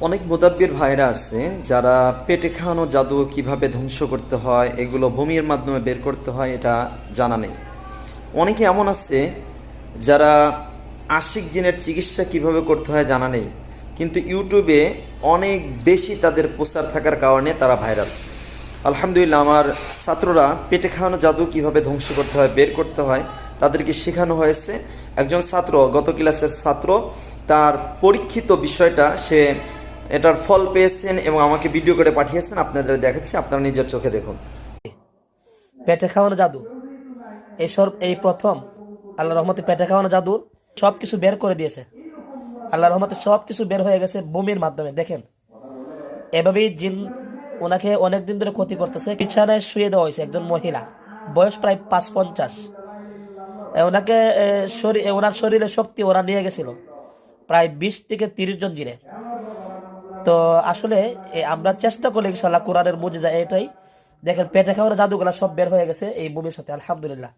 অনেক মুদাব্বির ভাইরা আছে যারা পেটে খাওয়ানো জাদু কিভাবে ধ্বংস করতে হয়, এগুলো বমির মাধ্যমে বের করতে হয়, এটা জানা নেই। অনেকে এমন আছে যারা আশিক জিনের চিকিৎসা কিভাবে করতে হয় জানা নেই, কিন্তু ইউটিউবে অনেক বেশি তাদের প্রচার থাকার কারণে তারা ভাইরাল। আলহামদুলিল্লাহ, আমার ছাত্ররা পেটে খাওয়ানো জাদু কিভাবে ধ্বংস করতে হয়, বের করতে হয়, তাদেরকে শেখানো হয়েছে। একজন ছাত্র, গত ক্লাসের ছাত্র, তার পরীক্ষিত বিষয়টা সে এটার ফল পেয়েছেন এবং আমাকে ভিডিও করে পাঠিয়েছেন। আপনাদের দেখাচ্ছি, আপনারা নিজের চোখে দেখুন। পেটে খাওয়ানো জাদু এই প্রথম আল্লাহ রহমতে পেটে খাওয়ানো জাদু সবকিছু বের করে দিয়েছে। আল্লাহ রহমতে সবকিছু বের হয়ে গেছে বমির মাধ্যমে। দেখেন, এভাবেই জিন ওনাকে অনেকদিন ধরে ক্ষতি করতেছে। বিছানায় শুয়ে দেওয়া হয়েছে একজন মহিলা, বয়স প্রায় ৫৫। ওনাকে ওনার শরীরে শক্তি ওরা নিয়ে গেছিল প্রায় ২০ থেকে ৩০ জন জিনে। তো আসলে আমরা চেষ্টা করলে ইনশাল্লাহ কোরআনের মুজিজা এটাই। দেখেন, পেটে খাওয়ানো জাদুগুলা সব বের হয়ে গেছে এই বমির সাথে, আলহামদুলিল্লাহ।